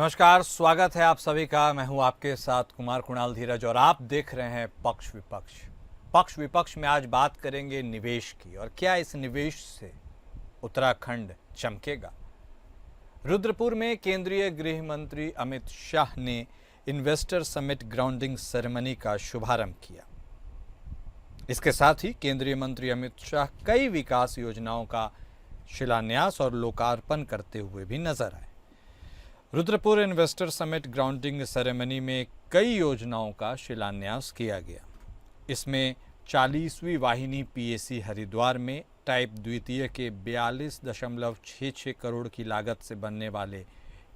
नमस्कार, स्वागत है आप सभी का। मैं हूं आपके साथ कुमार कुणाल धीरज और आप देख रहे हैं पक्ष विपक्ष। पक्ष विपक्ष में आज बात करेंगे निवेश की और क्या इस निवेश से उत्तराखंड चमकेगा। रुद्रपुर में केंद्रीय गृह मंत्री अमित शाह ने इन्वेस्टर समिट ग्राउंडिंग सेरेमनी का शुभारंभ किया। इसके साथ ही केंद्रीय मंत्री अमित शाह कई विकास योजनाओं का शिलान्यास और लोकार्पण करते हुए भी नजर आए। Rudrapur investor summit grounding ceremony में कई योजनाओं का शिलान्यास किया गया। इसमें 40वीं वाहिनी पीएसी हरिद्वार में टाइप द्वितीय के 42.66 करोड़ की लागत से बनने वाले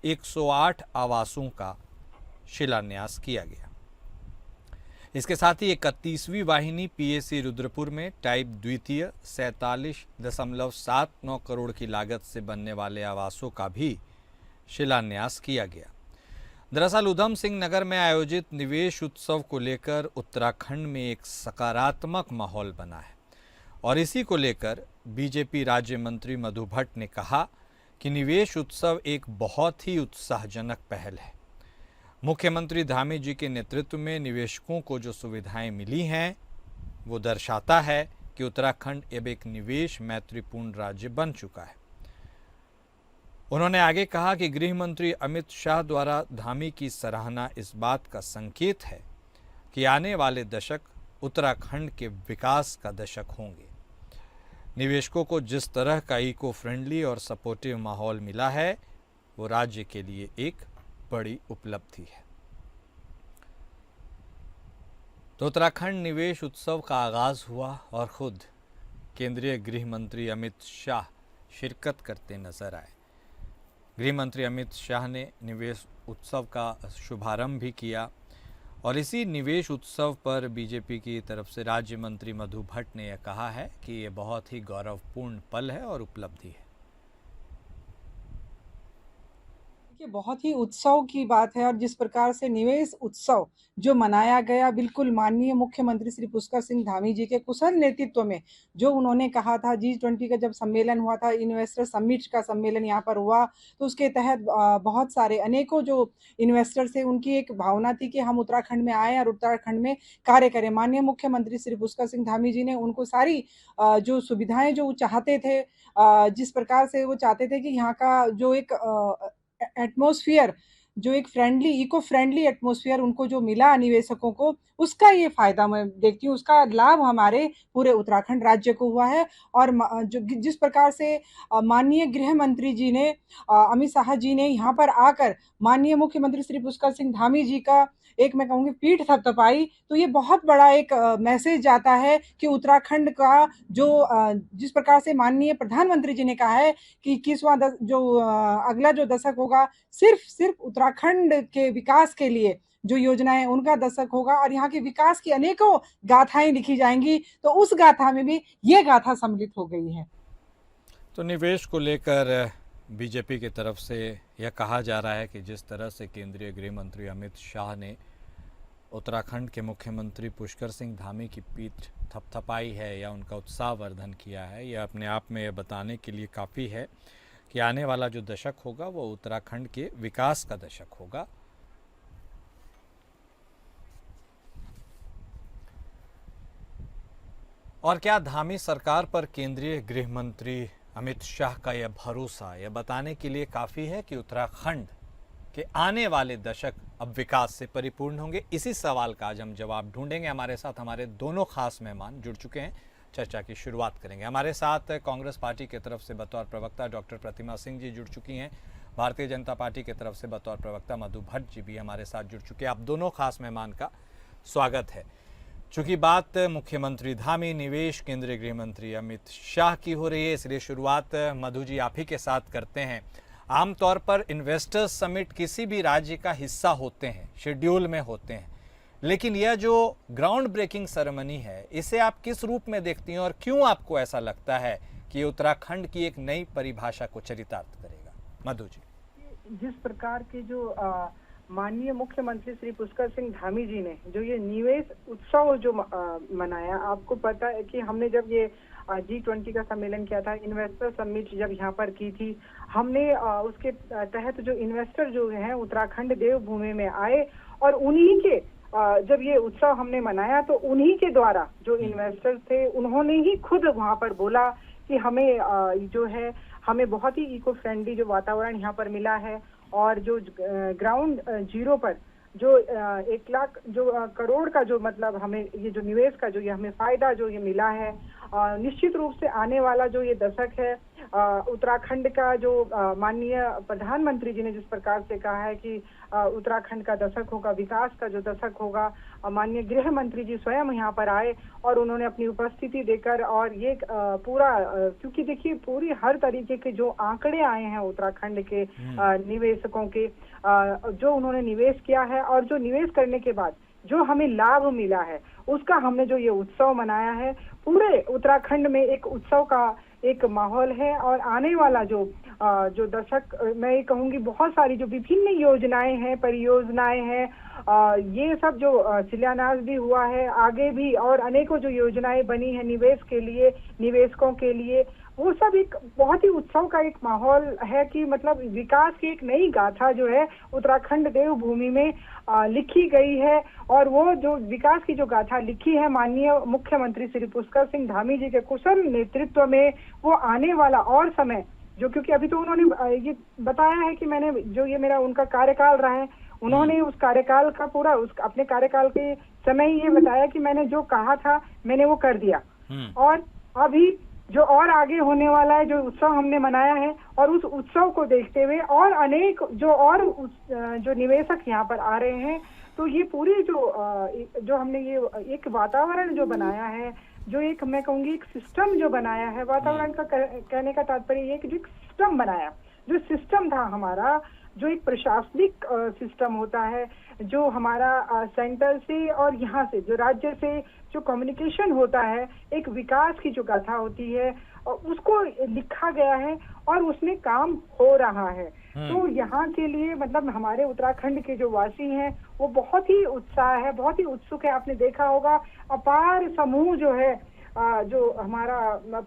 108 आवासों का शिलान्यास किया गया। इसके साथ ही 31वीं वाहिनी पीएसी रुद्रपुर में टाइप द्वितीय 47.79 करोड़ की लागत से बनने वाले आवासों का भी शिलान्यास किया गया। दरअसल उधम सिंह नगर में आयोजित निवेश उत्सव को लेकर उत्तराखंड में एक सकारात्मक माहौल बना है और इसी को लेकर बीजेपी राज्य मंत्री मधु भट्ट ने कहा कि निवेश उत्सव एक बहुत ही उत्साहजनक पहल है। मुख्यमंत्री धामी जी के नेतृत्व में निवेशकों को जो सुविधाएं मिली हैं वो दर्शाता है कि उत्तराखंड अब एक निवेश मैत्रीपूर्ण राज्य बन चुका है। उन्होंने आगे कहा कि गृह मंत्री अमित शाह द्वारा धामी की सराहना इस बात का संकेत है कि आने वाले दशक उत्तराखंड के विकास का दशक होंगे। निवेशकों को जिस तरह का इको फ्रेंडली और सपोर्टिव माहौल मिला है वो राज्य के लिए एक बड़ी उपलब्धि है। तो उत्तराखंड निवेश उत्सव का आगाज हुआ और खुद केंद्रीय गृह मंत्री अमित शाह शिरकत करते नजर आए। गृह मंत्री अमित शाह ने निवेश उत्सव का शुभारंभ भी किया और इसी निवेश उत्सव पर बीजेपी की तरफ से राज्य मंत्री मधु भट्ट ने यह कहा है कि ये बहुत ही गौरवपूर्ण पल है और उपलब्धि है। ये बहुत ही उत्सव की बात है और जिस प्रकार से निवेश उत्सव जो मनाया गया, बिल्कुल माननीय मुख्यमंत्री श्री पुष्कर सिंह धामी जी के कुशल नेतृत्व में, जो उन्होंने कहा था G20 का जब सम्मेलन हुआ था, इन्वेस्टर समिट का सम्मेलन यहाँ पर हुआ, तो उसके तहत बहुत सारे अनेकों जो इन्वेस्टर्स थे उनकी एक भावना थी कि हम उत्तराखंड में आए और उत्तराखंड में कार्य करें। माननीय मुख्यमंत्री श्री पुष्कर सिंह धामी जी ने उनको सारी जो सुविधाएं जो वो चाहते थे, जिस प्रकार से वो चाहते थे कि यहाँ का जो एक एटमॉस्फेयर, जो एक फ्रेंडली इको फ्रेंडली एटमॉस्फेयर उनको जो मिला निवेशकों को, उसका ये फायदा मैं देखती हूँ, उसका लाभ हमारे पूरे उत्तराखंड राज्य को हुआ है। और जो जिस प्रकार से माननीय गृह मंत्री जी ने, अमित शाह जी ने यहाँ पर आकर माननीय मुख्यमंत्री श्री पुष्कर सिंह धामी जी का एक, मैं कहूँगी, पीठ थपथपाई, तो ये बहुत बड़ा एक मैसेज जाता है कि उत्तराखंड का जो जिस प्रकार से माननीय प्रधानमंत्री जी ने कहा है कि 21वां जो अगला जो दशक होगा सिर्फ उत्तराखंड के विकास के लिए जो योजनाएं उनका दशक होगा और यहाँ के विकास की अनेकों गाथाएं लिखी जाएंगी, तो उस गाथा में भी ये गाथा सम्मिलित हो गई है। तो निवेश को लेकर बीजेपी की तरफ से यह कहा जा रहा है कि जिस तरह से केंद्रीय गृह मंत्री अमित शाह ने उत्तराखंड के मुख्यमंत्री पुष्कर सिंह धामी की पीठ थपथपाई है या उनका उत्साहवर्धन किया है, यह अपने आप में यह बताने के लिए काफ़ी है कि आने वाला जो दशक होगा वो उत्तराखंड के विकास का दशक होगा। और क्या धामी सरकार पर केंद्रीय गृह मंत्री अमित शाह का यह भरोसा यह बताने के लिए काफ़ी है कि उत्तराखंड के आने वाले दशक अब विकास से परिपूर्ण होंगे? इसी सवाल का आज हम जवाब ढूंढेंगे। हमारे साथ हमारे दोनों खास मेहमान जुड़ चुके हैं। चर्चा की शुरुआत करेंगे। हमारे साथ कांग्रेस पार्टी की तरफ से बतौर प्रवक्ता डॉक्टर प्रतिमा सिंह जी जुड़ चुकी हैं। भारतीय जनता पार्टी की तरफ से बतौर प्रवक्ता मधु भट्ट जी भी हमारे साथ जुड़ चुके हैं। आप दोनों खास मेहमान का स्वागत है। चूंकि बात मुख्यमंत्री धामी, निवेश, केंद्रीय गृह मंत्री अमित शाह की हो रही है, इसलिए शुरुआत मधु जी आप ही के साथ करते हैं। आमतौर पर इन्वेस्टर्स समिट किसी भी राज्य का हिस्सा होते हैं, शेड्यूल में होते हैं, लेकिन यह जो ग्राउंड ब्रेकिंग सेरेमनी है इसे आप किस रूप में देखती हैं और क्यों आपको ऐसा लगता है कि उत्तराखंड की एक नई परिभाषा को चरितार्थ करेगा? मधु जी। जिस प्रकार के जो माननीय मुख्यमंत्री श्री पुष्कर सिंह धामी जी ने जो ये निवेश उत्सव जो मनाया, आपको पता है कि हमने जब ये G20 का सम्मेलन किया था, इन्वेस्टर समिट जब यहाँ पर की थी, हमने उसके तहत जो इन्वेस्टर जो हैं उत्तराखंड देवभूमि में आए और उन्हीं के जब ये उत्सव हमने मनाया तो उन्हीं के द्वारा जो इन्वेस्टर्स थे उन्होंने ही खुद वहां पर बोला कि हमें जो है हमें बहुत ही इको फ्रेंडली जो वातावरण यहाँ पर मिला है और जो ग्राउंड जीरो पर जो 1 लाख जो करोड़ का जो मतलब हमें ये जो निवेश का जो ये हमें फायदा जो ये मिला है, निश्चित रूप से आने वाला जो ये दशक है उत्तराखंड का जो माननीय प्रधानमंत्री जी ने जिस प्रकार से कहा है कि उत्तराखंड का दशक होगा, विकास का जो दशक होगा, माननीय गृह मंत्री जी स्वयं यहाँ पर आए और उन्होंने अपनी उपस्थिति देकर और ये पूरा क्योंकि देखिए पूरी हर तरीके के जो आंकड़े आए हैं उत्तराखंड के निवेशकों के जो उन्होंने निवेश किया है और जो निवेश करने के बाद जो हमें लाभ मिला है उसका हमने जो ये उत्सव मनाया है, पूरे उत्तराखंड में एक उत्सव का एक माहौल है और आने वाला जो दशक मैं ये कहूँगी बहुत सारी जो विभिन्न योजनाएं हैं, परियोजनाएं हैं, ये सब जो शिलान्यास भी हुआ है, आगे भी और अनेकों जो योजनाएं बनी हैं निवेश के लिए, निवेशकों के लिए, वो सब एक बहुत ही उत्सव का एक माहौल है कि मतलब विकास की एक नई गाथा जो है उत्तराखंड देवभूमि में लिखी गई है और वो जो विकास की जो गाथा लिखी है माननीय मुख्यमंत्री श्री पुष्कर सिंह धामी जी के कुशल नेतृत्व में, वो आने वाला और समय जो क्योंकि अभी तो उन्होंने ये बताया है कि मैंने जो ये मेरा उनका कार्यकाल रहा है, उन्होंने उस कार्यकाल का पूरा उस अपने कार्यकाल के समय ही ये बताया कि मैंने जो कहा था मैंने वो कर दिया और अभी जो और आगे होने वाला है, जो उत्सव हमने मनाया है और उस उत्सव को देखते हुए और अनेक जो निवेशक यहाँ पर आ रहे हैं, तो ये पूरी जो हमने ये एक वातावरण जो बनाया है, जो एक मैं कहूँगी एक सिस्टम जो बनाया है, वातावरण का कहने का तात्पर्य ये कि जो एक सिस्टम बनाया, जो सिस्टम था हमारा, जो एक प्रशासनिक सिस्टम होता है, जो हमारा सेंटर से और यहाँ से जो राज्य से जो कम्युनिकेशन होता है, एक विकास की जो गाथा होती है उसको लिखा गया है और उसमें काम हो रहा है। तो यहाँ के लिए मतलब हमारे उत्तराखंड के जो वासी हैं वो बहुत ही उत्साह है, बहुत ही उत्सुक है। आपने देखा होगा अपार समूह जो है जो हमारा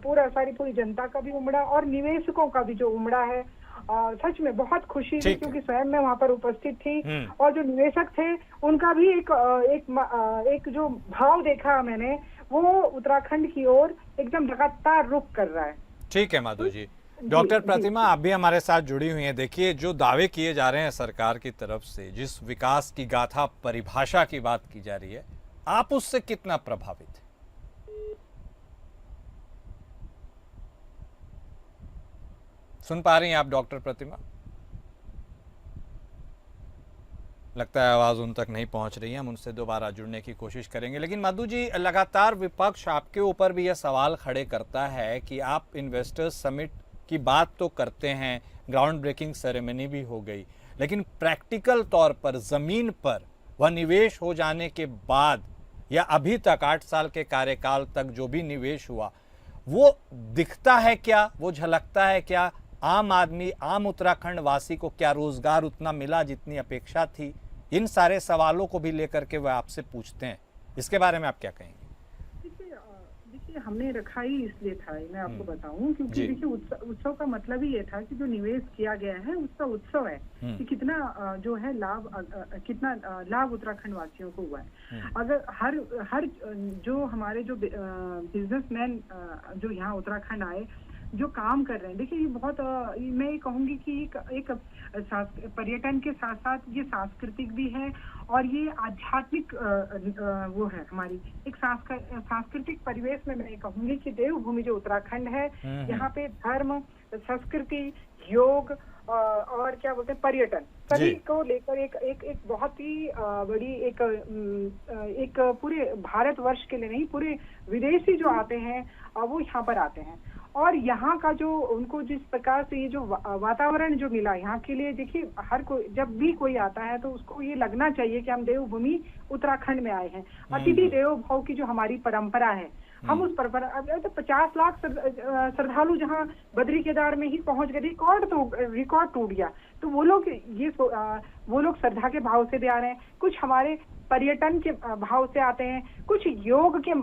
पूरी जनता का भी उमड़ा और निवेशकों का भी जो उमड़ा है, सच में बहुत खुशी थी क्योंकि स्वयं मैं वहां पर उपस्थित थी और जो निवेशक थे उनका भी एक जो भाव देखा मैंने, वो उत्तराखंड की ओर एकदम लगातार रुख कर रहा है। ठीक है माधु जी। डॉक्टर प्रतिमा, आप भी हमारे साथ जुड़ी हुई हैं। देखिए, जो दावे किए जा रहे हैं सरकार की तरफ से, जिस विकास की गाथा परिभाषा की बात की जा रही है, आप उससे कितना प्रभावित हैं? सुन पा रही हैं आप डॉक्टर प्रतिमा? लगता है आवाज उन तक नहीं पहुंच रही है, हम उनसे दोबारा जुड़ने की कोशिश करेंगे। लेकिन मधु जी, लगातार विपक्ष आपके ऊपर भी यह सवाल खड़े करता है कि आप इन्वेस्टर्स समिट की बात तो करते हैं, ग्राउंड ब्रेकिंग सेरेमनी भी हो गई, लेकिन प्रैक्टिकल तौर पर जमीन पर वह निवेश हो जाने के बाद या अभी तक 8 साल के कार्यकाल तक जो भी निवेश हुआ वो दिखता है क्या, वो झलकता है क्या? आम आदमी, आम उत्तराखंड वासी को क्या रोजगार उतना मिला जितनी अपेक्षा थी? इन सारे सवालों को भी लेकर के वह आपसे पूछते हैं, इसके बारे में आप क्या कहेंगे? देखिए हमने रखा ही इसलिए था, मैं आपको बताऊं, क्योंकि देखिए उत्सव का मतलब ही ये था कि जो निवेश किया गया है उसका उत्सव है कि कितना जो है कितना लाभ उत्तराखंड वासियों को हुआ है। अगर हर जो हमारे जो बिजनेसमैन जो यहाँ उत्तराखंड आए जो काम कर रहे हैं, देखिए ये बहुत मैं कहूँगी कि एक पर्यटन के साथ साथ ये सांस्कृतिक भी है और ये आध्यात्मिक वो है हमारी एक सांस्कृतिक परिवेश में मैं कहूँगी कि देवभूमि जो उत्तराखंड है, यहाँ पे धर्म, संस्कृति, योग और क्या बोलते हैं पर्यटन सभी को लेकर एक बहुत ही बड़ी एक पूरे भारतवर्ष के लिए नहीं, पूरे विदेशी जो आते हैं वो यहाँ पर आते हैं और यहाँ का जो उनको जिस प्रकार से ये जो वातावरण जो मिला यहाँ के लिए, देखिए हर कोई जब भी कोई आता है तो उसको ये लगना चाहिए कि हम देवभूमि उत्तराखंड में आए हैं। अतिथि देवो भव की जो हमारी परंपरा है, हम उस परंपरा, तो 50 लाख श्रद्धालु जहाँ बद्री केदार में ही पहुंच गए, रिकॉर्ड टूट गया। तो वो लोग ये वो लोग श्रद्धा के भाव से भी आ रहे हैं, कुछ हमारे पर्यटन के भाव से आते हैं, कुछ योग के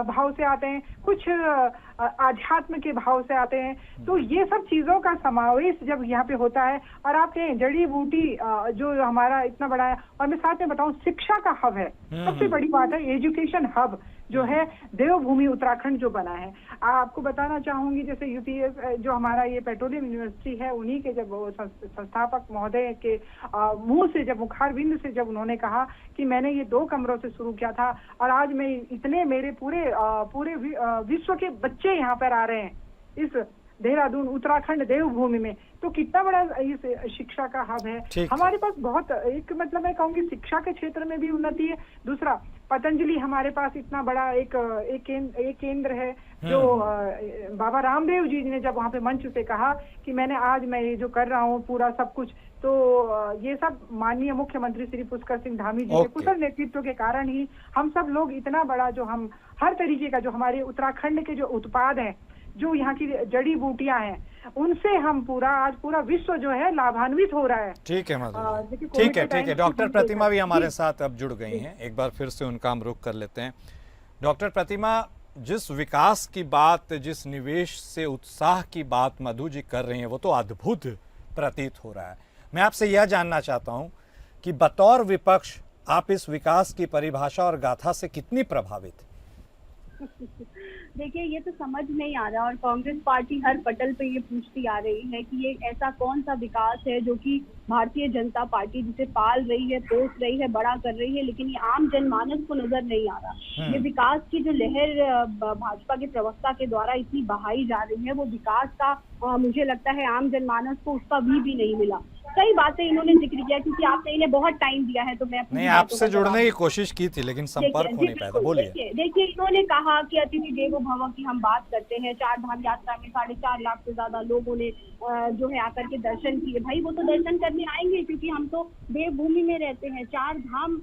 भाव से आते हैं, कुछ आध्यात्म के भाव से आते हैं। तो ये सब चीजों का समावेश जब यहाँ पे होता है, और आप कहें जड़ी बूटी जो हमारा इतना बड़ा है, और मैं साथ में बताऊं शिक्षा का हब है, सबसे बड़ी बात है एजुकेशन हब जो है देवभूमि उत्तराखंड जो बना है। आपको बताना चाहूंगी जैसे यूपीएस जो हमारा ये पेट्रोलियम यूनिवर्सिटी है, उन्हीं के जब संस्थापक महोदय के मुंह से, जब मुखारबिंद से जब उन्होंने कहा कि मैंने ये 2 कमरों से शुरू किया था और आज मैं इतने मेरे पूरे विश्व के बच्चे यहाँ पर आ रहे हैं इस देहरादून उत्तराखंड देवभूमि में, तो कितना बड़ा इस शिक्षा का हब है हमारे पास। बहुत एक मतलब मैं कहूंगी शिक्षा के क्षेत्र में भी उन्नति है। दूसरा पतंजलि हमारे पास इतना बड़ा एक केंद्र है जो बाबा रामदेव जी ने जब वहाँ पे मंच से कहा कि मैं ये जो कर रहा हूँ पूरा सब कुछ, तो ये सब माननीय मुख्यमंत्री श्री पुष्कर सिंह धामी जी के कुशल नेतृत्व के कारण ही हम सब लोग इतना बड़ा जो हम हर तरीके का जो हमारे उत्तराखंड के जो उत्पाद हैं, जो यहाँ की जड़ी बूटियां हैं, उनसे हम आज पूरा विश्व जो है लाभान्वित हो रहा है। ठीक है माधुरी, ठीक है। डॉक्टर प्रतिमा भी हमारे साथ अब जुड़ गई हैं, एक बार फिर से उनका हम रुख कर लेते हैं। डॉक्टर प्रतिमा, जिस विकास की बात, जिस निवेश से उत्साह की बात मधु जी कर रही हैं, वो तो अद्भुत प्रतीत हो रहा है। मैं आपसे यह जानना चाहता हूं कि बतौर विपक्ष आप इस विकास की परिभाषा और गाथा से कितनी प्रभावित? देखिए, ये तो समझ नहीं आ रहा, और कांग्रेस पार्टी हर पटल पे ये पूछती आ रही है कि ये ऐसा कौन सा विकास है जो कि भारतीय जनता पार्टी जिसे पाल रही है, पोस रही है, बड़ा कर रही है, लेकिन ये आम जनमानस को नजर नहीं आ रहा। ये विकास की जो लहर भाजपा के प्रवक्ता के द्वारा इतनी बहाई जा रही है, वो विकास का मुझे लगता है आम जनमानस को उसका भी नहीं मिला। कई बातें इन्होंने जिक्र किया, क्योंकि आपने इन्हें बहुत टाइम दिया है, तो मैं नहीं आपसे जुड़ने की कोशिश की थी लेकिन संपर्क हो नहीं पाया था। बोलिए। देखिए, इन्होंने कहा कि अतिथि देवो भव की हम बात करते हैं। 4 धाम यात्रा में 4.5 लाख से ज्यादा लोगों ने जो है आकर के दर्शन किए। भाई वो तो दर्शन करने आएंगे, क्योंकि हम तो देवभूमि में रहते हैं। 4 धाम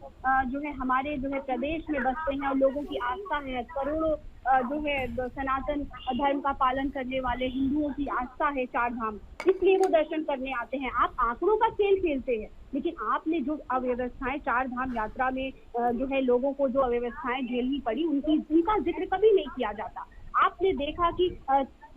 जो है हमारे जो है प्रदेश में बसते हैं, और लोगों की आस्था है। करोड़ों जो है सनातन धर्म का पालन करने वाले हिंदुओं की आस्था है 4 धाम, इसलिए वो दर्शन करने आते हैं। आप आंकड़ों का खेल खेलते हैं, लेकिन आपने जो अव्यवस्थाएं 4 धाम यात्रा में जो है लोगों को जो अव्यवस्थाएं झेलनी पड़ी, उनका जिक्र कभी नहीं किया जाता। आपने देखा कि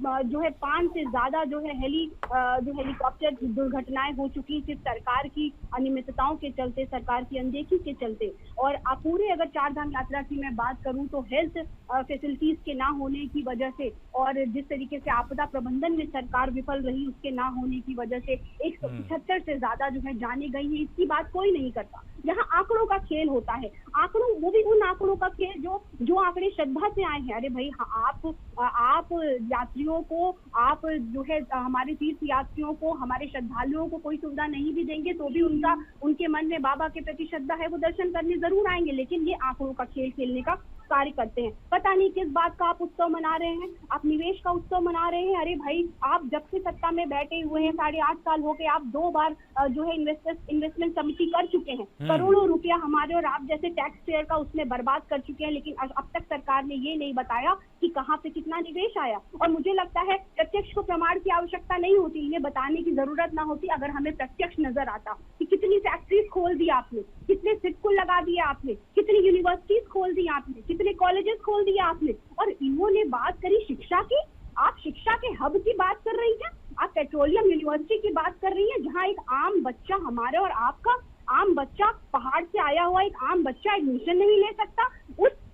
जो है 5 से ज्यादा जो है हेलीकॉप्टर दुर्घटनाएं हो चुकी सिर्फ सरकार की अनियमितताओं के चलते, सरकार की अनदेखी के चलते। और पूरे अगर 4 धाम यात्रा की मैं बात करूं तो हेल्थ फैसिलिटीज के ना होने की वजह से, और जिस तरीके से आपदा प्रबंधन में सरकार विफल रही उसके ना होने की वजह से 175 से ज्यादा जो है जाने गई है। इसकी बात कोई नहीं करता। यहाँ आंकड़ों का खेल होता है, आंकड़ों, वो भी उन आंकड़ों का खेल जो आंकड़े श्रद्धा से आए हैं। अरे भाई, आप यात्रियों को, आप जो है हमारे तीर्थ यात्रियों को, हमारे श्रद्धालुओं को कोई सुविधा नहीं भी देंगे तो भी उनके मन में बाबा के प्रति श्रद्धा है, वो दर्शन करने जरूर आएंगे। लेकिन ये आंकड़ों का खेल खेलने का कार्य करते हैं। पता नहीं किस बात का आप उत्सव मना रहे हैं, आप निवेश का उत्सव मना रहे हैं। अरे भाई, आप जब से सत्ता में बैठे हुए हैं 8.5 साल हो गए, आप 2 बार जो है इन्वेस्टमेंट कमेटी कर चुके हैं। करोड़ों रुपया हमारे और आप जैसे टैक्स पेयर का उसमें बर्बाद कर चुके हैं, लेकिन अब तक सरकार ने ये नहीं बताया कि कहाँ पे कितना निवेश आया। और मुझे लगता है प्रत्यक्ष को प्रमाण की आवश्यकता नहीं होती, इन्हें बताने की जरूरत ना होती। अगर हमें प्रत्यक्ष नजर आता कि कितनी फैक्ट्रीज खोल दी आपने, कितने सिटकुल लगा दिए आपने, कितनी यूनिवर्सिटीज खोल दी आपने, कितने कॉलेजेस खोल दिए आपने। और इन्होंने बात करी शिक्षा की। आप शिक्षा के हब की बात कर रही हैं, आप पेट्रोलियम यूनिवर्सिटी की बात कर रही हैं, जहां एक आम बच्चा, हमारे और आपका आम बच्चा, पहाड़ से आया हुआ एक आम बच्चा एडमिशन नहीं ले सकता।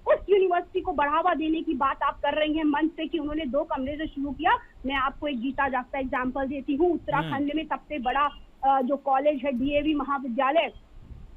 उस यूनिवर्सिटी को बढ़ावा देने की बात आप कर रही हैं मंच से कि उन्होंने 2 कमरे से शुरू किया। मैं आपको एक जीता जागता एग्जाम्पल देती हूँ। उत्तराखंड में सबसे बड़ा जो कॉलेज है डीएवी महाविद्यालय,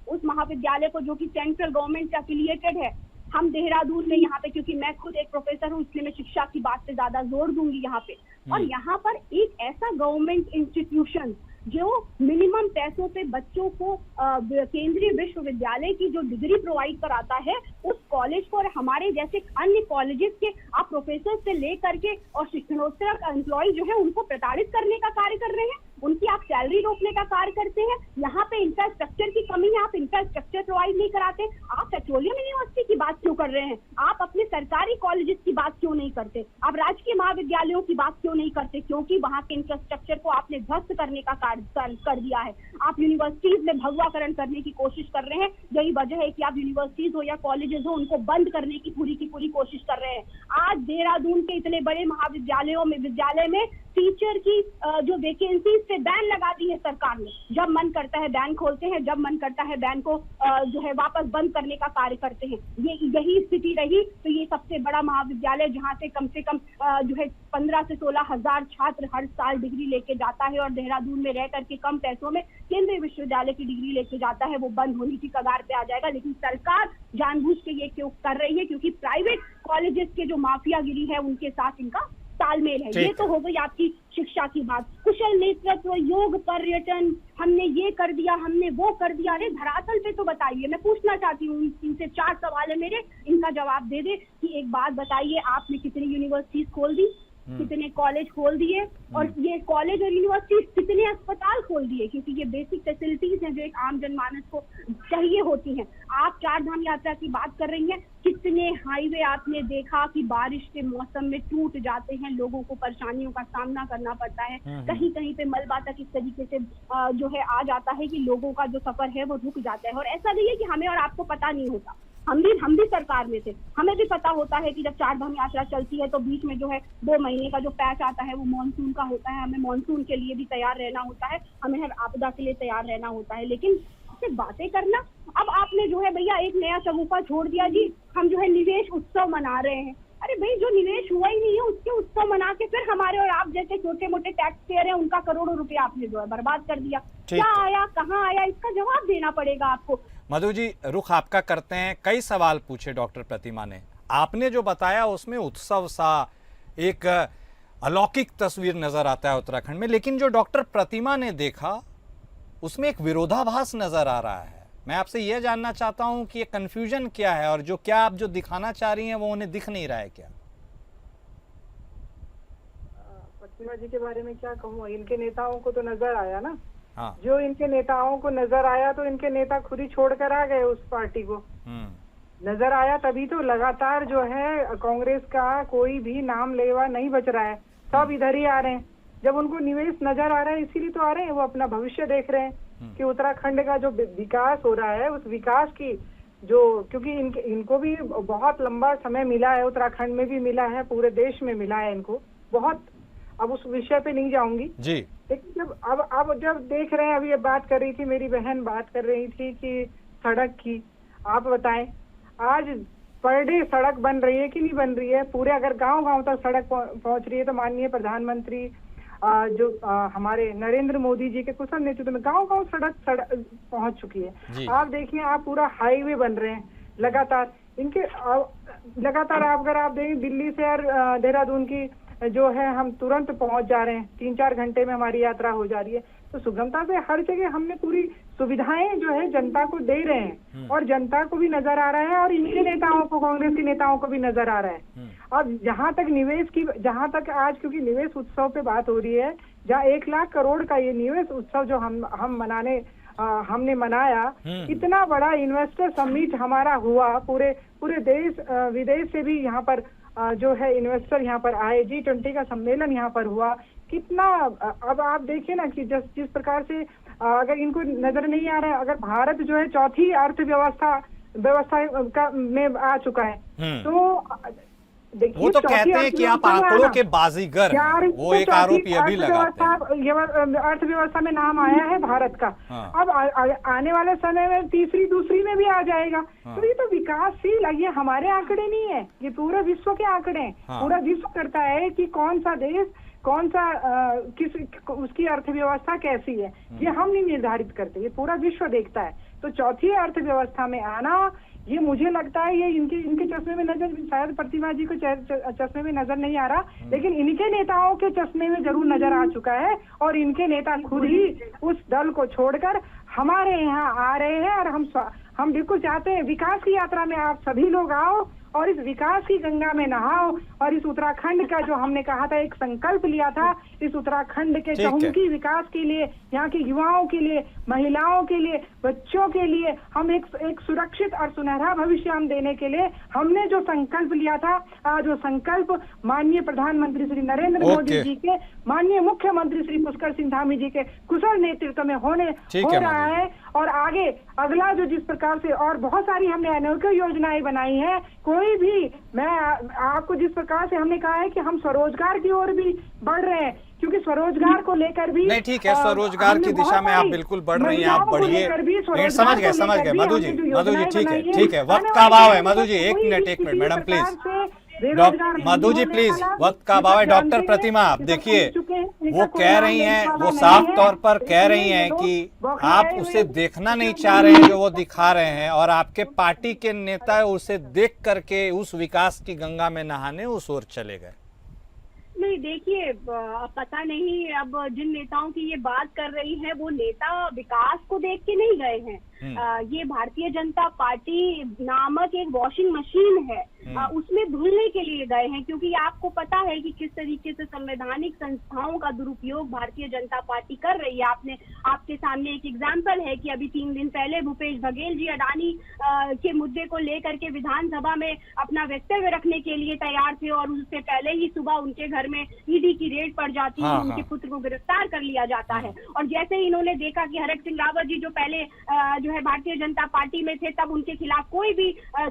उस महाविद्यालय को, जो कि सेंट्रल गवर्नमेंट से एफिलिएटेड है, हम देहरादून में यहाँ पे, क्योंकि मैं खुद एक प्रोफेसर हूँ इसलिए मैं शिक्षा की बात से ज्यादा जोर दूंगी यहाँ पे। और यहाँ पर एक ऐसा गवर्नमेंट इंस्टीट्यूशन जो मिनिमम पैसों पे बच्चों को केंद्रीय विश्वविद्यालय की जो डिग्री प्रोवाइड कराता है, उस कॉलेज को और हमारे जैसे अन्य कॉलेजेस के आप प्रोफेसर से लेकर के और शिक्षणोत्तर एम्प्लॉय जो है उनको प्रताड़ित करने का कार्य कर रहे हैं। उनकी आप सैलरी रोकने का कार्य करते हैं। यहाँ पे इंफ्रास्ट्रक्चर की कमी है, आप इंफ्रास्ट्रक्चर प्रोवाइड नहीं कराते। आप पेट्रोलियम यूनिवर्सिटी की बात क्यों कर रहे हैं? आप अपने सरकारी कॉलेजेस की बात क्यों नहीं करते? आप राजकीय महाविद्यालयों की बात क्यों नहीं करते? क्योंकि वहाँ के इंफ्रास्ट्रक्चर को आपने ध्वस्त करने का कार्य कर दिया है। आप यूनिवर्सिटीज में भगवाकरण करने की कोशिश कर रहे हैं। यही वजह है कि आप यूनिवर्सिटीज हो या कॉलेजेस हो, उनको बंद करने की पूरी कोशिश कर रहे हैं। आज देहरादून के इतने बड़े महाविद्यालयों में विद्यालय में टीचर की जो वैकेंसीज पे बैन लगा दी है सरकार ने। जब मन करता है बैन खोलते हैं, जब मन करता है बैन को जो है वापस बंद करने का कार्य करते हैं। यही स्थिति रही तो ये सबसे बड़ा महाविद्यालय जहाँ से कम जो है 15 से 16 हजार छात्र हर साल डिग्री लेके जाता है और देहरादून में रह करके कम पैसों में केंद्रीय विश्वविद्यालय की डिग्री लेके जाता है, वो बंद होने की कगार पे आ जाएगा। लेकिन सरकार जानबूझ के ये क्यों कर रही है? क्योंकि प्राइवेट कॉलेजेस के जो माफियागिरी है उनके साथ इनका तालमेल है। ये तो हो गई आपकी शिक्षा की बात। कुशल नेतृत्व, योग, पर्यटन, हमने ये कर दिया, हमने वो कर दिया। अरे धरातल पे तो बताइए। मैं पूछना चाहती हूँ, इनसे 4 सवाल है मेरे, इनका जवाब दे दे कि एक बात बताइए, आपने कितनी यूनिवर्सिटीज खोल दी, कितने कॉलेज खोल दिए, और ये कॉलेज और यूनिवर्सिटी कितने अस्पताल खोल दिए? क्योंकि ये बेसिक फैसिलिटीज हैं जो एक आम जनमानस को चाहिए होती हैं। आप 4 धाम यात्रा की बात कर रही हैं, कितने हाईवे आपने देखा कि बारिश के मौसम में टूट जाते हैं, लोगों को परेशानियों का सामना करना पड़ता है। कहीं कहीं पे मलबा तक इस तरीके से जो है आ जाता है कि लोगों का जो सफर है वो रुक जाता है। और ऐसा नहीं है कि हमें और आपको पता नहीं होता, हम भी सरकार में थे, हमें भी पता होता है कि जब 4 धाम यात्रा चलती है तो बीच में जो है 2 महीने का जो पैच आता है वो मानसून का होता है। हमें मानसून के लिए भी तैयार रहना होता है, हमें हर आपदा के लिए तैयार रहना होता है। लेकिन सिर्फ बातें करना, अब आपने जो है भैया एक नया शगुफा छोड़ दिया जी, हम जो है निवेश उत्सव मना रहे हैं। अरे भाई, जो निवेश हुआ ही नहीं है उसके उत्सव मना के फिर हमारे और आप जैसे छोटे मोटे टैक्स पेयर हैं उनका करोड़ों रुपए आपने जो है बर्बाद कर दिया। क्या आया, कहाँ आया, इसका जवाब देना पड़ेगा आपको। मधु जी, रुख आपका करते हैं। कई सवाल पूछे डॉक्टर प्रतिमा ने, आपने जो बताया उसमें उत्सव सा एक अलौकिक तस्वीर नजर आता है उत्तराखंड में, लेकिन जो डॉक्टर प्रतिमा ने देखा उसमें एक विरोधाभास नजर आ रहा है। मैं आपसे यह जानना चाहता हूं कि ये कंफ्यूजन क्या है, और जो क्या आप जो दिखाना चाह रही हैं वो उन्हें दिख नहीं रहा है क्या? प्रतिमा जी के बारे में क्या कहूँ, इनके नेताओं को तो नजर आया ना। हाँ। जो इनके नेताओं को नजर आया तो इनके नेता खुद ही छोड़कर आ गए उस पार्टी को। नजर आया तभी तो लगातार जो है कांग्रेस का कोई भी नाम लेवा नहीं बच रहा है, सब इधर ही आ रहे हैं। जब उनको निवेश नजर आ रहा है इसीलिए तो आ रहे हैं, वो अपना भविष्य देख रहे हैं कि उत्तराखंड का जो विकास हो रहा है उस विकास की जो, क्योंकि इनको भी बहुत लंबा समय मिला है, उत्तराखंड में भी मिला है, पूरे देश में मिला है इनको बहुत। अब उस विषय पे नहीं जाऊंगी जी, लेकिन जब देख रहे हैं, अभी ये बात कर रही थी मेरी बहन, बात कर रही थी कि सड़क की, आप बताएं आज पर डे सड़क बन रही है कि नहीं बन रही है? पूरे अगर गांव तक सड़क पहुंच रही है तो माननीय प्रधानमंत्री हमारे नरेंद्र मोदी जी के कुशल नेतृत्व में गांव सड़क पहुंच चुकी है। आप देखिए, आप पूरा हाईवे बन रहे हैं लगातार, इनके लगातार अगर आप देखें दिल्ली से और देहरादून की जो है हम तुरंत पहुंच जा रहे हैं, 3-4 घंटे में हमारी यात्रा हो जा रही है। तो सुगमता से हर जगह हमने पूरी सुविधाएं जो है जनता को दे रहे हैं, और जनता को भी नजर आ रहा है और इनके नेताओं को, कांग्रेस के नेताओं को भी नजर आ रहा है। अब जहां तक आज क्योंकि निवेश उत्सव पे बात हो रही है, जहाँ 1 लाख करोड़ का ये निवेश उत्सव जो हमने मनाया, इतना बड़ा इन्वेस्टर समिट हमारा हुआ, पूरे देश विदेश से भी यहाँ पर जो है इन्वेस्टर यहाँ पर आए, G20 का सम्मेलन यहाँ पर हुआ। कितना, अब आप देखिए ना कि जिस प्रकार से अगर इनको नजर नहीं आ रहा है, अगर भारत जो है 4थी अर्थव्यवस्था में आ चुका है, तो वो तो कहते हैं कि आप आंकड़ों के बाजीगर हैं, वो एक आरोप ये भी लगाते हैं। अर्थव्यवस्था में नाम आया है भारत का। अब आने वाले समय में तीसरी दूसरी में भी आ जाएगा। तो ये तो विकासशील है, ये हमारे आंकड़े नहीं है, ये पूरे विश्व के आंकड़े हैं। पूरा विश्व करता है कि कौन सा देश उसकी अर्थव्यवस्था कैसी है, ये हम नहीं निर्धारित करते, ये पूरा विश्व देखता है। तो 4थी अर्थव्यवस्था में आना, ये मुझे लगता है ये इनके चश्मे में नजर, शायद प्रतिमा जी को चश्मे में नजर नहीं आ रहा, लेकिन इनके नेताओं के चश्मे में जरूर नजर आ चुका है। और इनके नेता खुद ही उस दल को छोड़कर हमारे यहाँ आ रहे हैं, और हम बिल्कुल चाहते हैं विकास की यात्रा में आप सभी लोग आओ और इस विकास की गंगा में नहाओ। और इस उत्तराखंड का जो हमने कहा था, एक संकल्प लिया था, इस उत्तराखंड के चहुमुखी विकास के लिए, यहाँ के युवाओं के लिए, महिलाओं के लिए, बच्चों के लिए, हम एक सुरक्षित और सुनहरा भविष्य हम देने के लिए हमने जो संकल्प लिया था, जो संकल्प माननीय प्रधानमंत्री श्री नरेंद्र मोदी जी के, माननीय मुख्यमंत्री श्री पुष्कर सिंह धामी जी के कुशल नेतृत्व में हो रहा है। और आगे अगला जो जिस प्रकार से और बहुत सारी हमने अनेकों योजनाएं बनाई हैं, कोई भी, मैं आपको जिस प्रकार से हमने कहा है कि हम स्वरोजगार की ओर भी बढ़ रहे हैं, क्योंकि स्वरोजगार को लेकर भी नहीं, ठीक है, स्वरोजगार की दिशा में आप बिल्कुल बढ़ रही हैं, आप बढ़िए। समझ गए मधु जी, ठीक है, वक्त का अभाव है मधु जी, एक minute madam please, Madhu ji please, वक्त का अभाव है। डॉक्टर प्रतिमा, आप देखिए वो कह रही हैं, वो साफ तौर पर कह रही हैं कि आप उसे देखना नहीं चाह रहे हैं जो वो दिखा रहे हैं, और आपके पार्टी के नेता उसे देख करके उस विकास की गंगा में नहाने उस ओर चले गए। नहीं, देखिए, पता नहीं अब जिन नेताओं की ये बात कर रही है वो नेता विकास को देख के नहीं गए हैं। ये भारतीय जनता पार्टी नामक एक वॉशिंग मशीन है, उसमें धुलने के लिए गए हैं, क्योंकि आपको पता है कि किस तरीके से संवैधानिक संस्थाओं का दुरुपयोग भारतीय जनता पार्टी कर रही है। आपके सामने एक एग्जाम्पल है कि अभी 3 दिन पहले भूपेश बघेल जी अडानी के मुद्दे को लेकर के विधानसभा में अपना वक्तव्य रखने के लिए तैयार थे, और उससे पहले ही सुबह उनके घर में ईडी की रेड पड़ जाती है, उनके पुत्र को गिरफ्तार कर लिया जाता है। और जैसे ही इन्होंने देखा कि हरक सिंह रावत जी जो पहले जो है भारतीय जनता पार्टी में थे, तब उनके खिलाफ कोई भी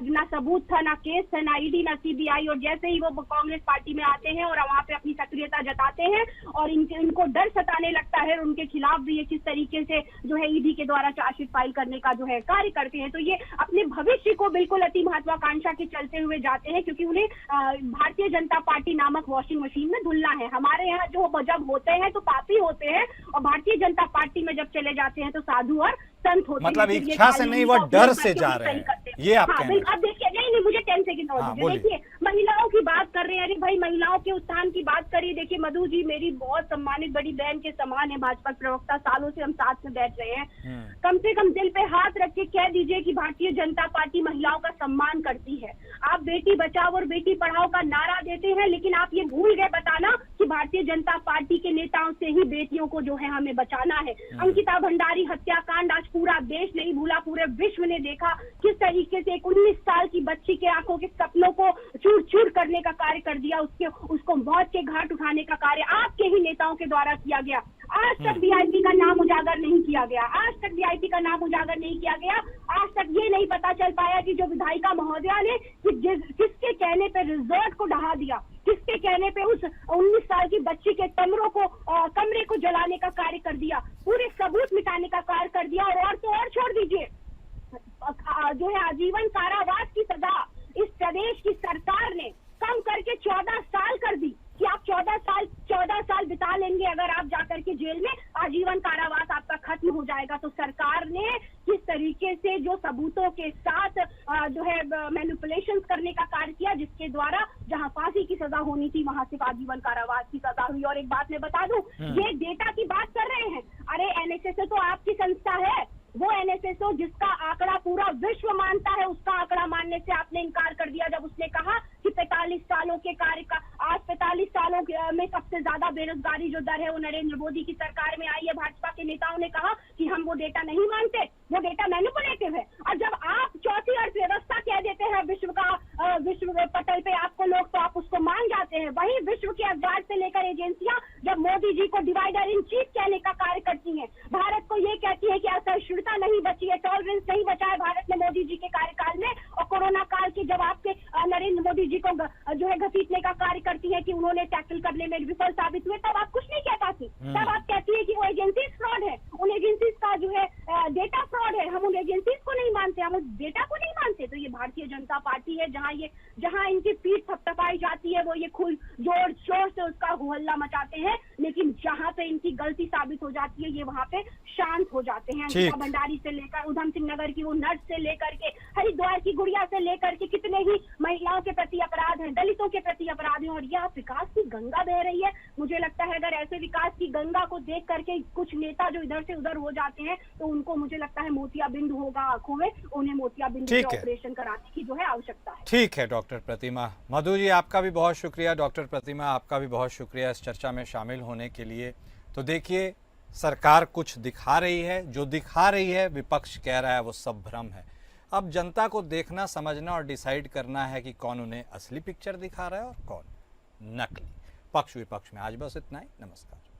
ना सबूत था, ना केस था, ना ईडी, ना सीबीआई, और जैसे ही वो कांग्रेस पार्टी में आते हैं और वहां पे अपनी सक्रियता जताते हैं और इनको डर सताने लगता है, और उनके खिलाफ भी ये किस तरीके से जो है ईडी के द्वारा चार्जशीट फाइल करने का जो है कार्य करते हैं। तो ये अपने भविष्य को बिल्कुल अति महत्वाकांक्षा के चलते हुए जाते हैं, क्योंकि उन्हें भारतीय जनता पार्टी नामक वॉशिंग मशीन में धुलना है। हमारे यहाँ जो जब होते हैं तो पापी होते हैं, और भारतीय जनता पार्टी में जब चले जाते हैं तो साधु और संत होते हैं। मतलब इच्छा से नहीं, वो डर से जा रहे हैं, ये आप कहना। अब देखिए, नहीं मुझे 10 सेकंड और दीजिए। देखिए, महिलाओं की बात कर रहे हैं, अरे भाई महिलाओं के उत्थान की बात करिए। देखिए मधु जी मेरी बहुत सम्मानित बड़ी बहन के समान है, भाजपा प्रवक्ता, सालों से हम साथ में बैठ रहे हैं। कम से कम दिल पे हाथ रख के कह दीजिए कि भारतीय जनता पार्टी महिलाओं का सम्मान करती है। आप बेटी बचाओ और बेटी पढ़ाओ का नारा देते हैं, लेकिन आप ये भूल गए बताना कि भारतीय जनता पार्टी के नेताओं से ही बेटियों को जो है हमें बचाना है। अंकिता भंडारी हत्याकांड आज पूरा देश नहीं भूला, पूरे विश्व ने देखा किस तरीके से एक 19 साल की बच्ची के आंखों के सपनों को चूर चूर करने का कार्य कर दिया, उसको मौत के घाट उठाने का कार्य आपके ही नेताओं के द्वारा किया गया। आज तक वीआईपी का नाम उजागर नहीं किया गया, आज तक वीआईपी का नाम उजागर नहीं किया गया। आज तक ये नहीं पता चल पाया कि जो विधायिका महोदया ने किसके कहने पे रिजॉर्ट को ढहा दिया, किसके कहने पे उस 19 साल की बच्ची के कमरे को जलाने का कार्य कर दिया, पूरे सबूत मिटाने का कार्य कर दिया। और तो और छोड़ दीजिए, जो है आजीवन कारावास की सजा इस प्रदेश की सरकार ने कम करके 14 साल कर दी कि आप 14 साल बिता लेंगे अगर आप जाकर के जेल में, आजीवन कारावास आपका खत्म हो जाएगा। तो सरकार ने किस तरीके से जो सबूतों के साथ जो है मैनिपुलेशन करने का कार्य किया, जिसके द्वारा जहां फांसी की सजा होनी थी वहां सिर्फ आजीवन कारावास की सजा हुई। और एक बात मैं बता दूं, ये डेटा की बात कर रहे हैं, अरे एनएसएसओ तो आपकी संस्था है, वो एनएसएसओ जिसका आंकड़ा पूरा विश्व मानता है, उसका आंकड़ा मानने से आपने इनकार कर दिया जब उसने कहा कि 45 सालों के कार्य का, आज 45 सालों में सबसे ज्यादा बेरोजगारी जो दर है वो नरेंद्र मोदी की सरकार में आई है। भाजपा के नेताओं ने कहा कि हम वो डेटा नहीं मानते, वो डेटा मैनिपुलेटिव है। और जब आप चौथी अर्थव्यवस्था कह देते हैं विश्व पटल पे आपको लोग, तो आप उसको मान जाते हैं। वही विश्व के अखबार से लेकर एजेंसियां जब मोदी जी को डिवाइडर इन चीफ कहने का कार्य करती हैं, भारत को ये कहती है कि असहिष्णुता नहीं बची है, टॉलरेंस नहीं बचा है भारत में मोदी जी के कार्यकाल में, और कोरोना काल के जब आपके नरेंद्र मोदी जी को जो है घसीटने का कार्य करती है कि उन्होंने टैकल करने में विफल साबित हुए, तब आप कुछ नहीं कह पाती। तब आप कहती है कि वो एजेंसीज फ्रॉड है, उन एजेंसीज का जो है डेटा फ्रॉड है, हम उन एजेंसीज को नहीं मानते, हम उस डेटा को नहीं मानते। तो ये भारतीय जनता पार्टी है जहाँ इनकी पीठ थपथपाई जाती है, वो ये खुद जोर शोर से उसका हुहल्ला मचाते हैं, लेकिन जहाँ पे इनकी गलती साबित हो जाती है ये वहाँ पे शांत हो जाते हैं। अंकिता भंडारी से लेकर उधम सिंह नगर की वो नर्स से लेकर के हरिद्वार की गुड़िया से लेकर के कितने ही महिलाओं के प्रति अपराध हैं, दलितों के प्रति अपराध हैं, और यह विकास की गंगा बह रही है। मुझे लगता है अगर ऐसे विकास की गंगा को देख करके कुछ नेता जो इधर से उधर हो जाते हैं, तो उनको मुझे लगता है मोतियाबिंद होगा आंखों में, उन्हें मोतियाबिंद का ऑपरेशन करा लाने की जो है आवश्यकता है। ठीक है डॉक्टर प्रतिमा। मधु जी आपका भी बहुत शुक्रिया, डॉक्टर प्रतिमा आपका भी बहुत शुक्रिया इस चर्चा में शामिल होने के लिए। तो देखिए सरकार कुछ दिखा रही है, जो दिखा रही है विपक्ष कह रहा है वो सब भ्रम है। अब जनता को देखना, समझना और डिसाइड करना है कि कौन उन्हें असली पिक्चर दिखा रहा है और कौन नकली। पक्ष विपक्ष में आज बस इतना ही। नमस्कार।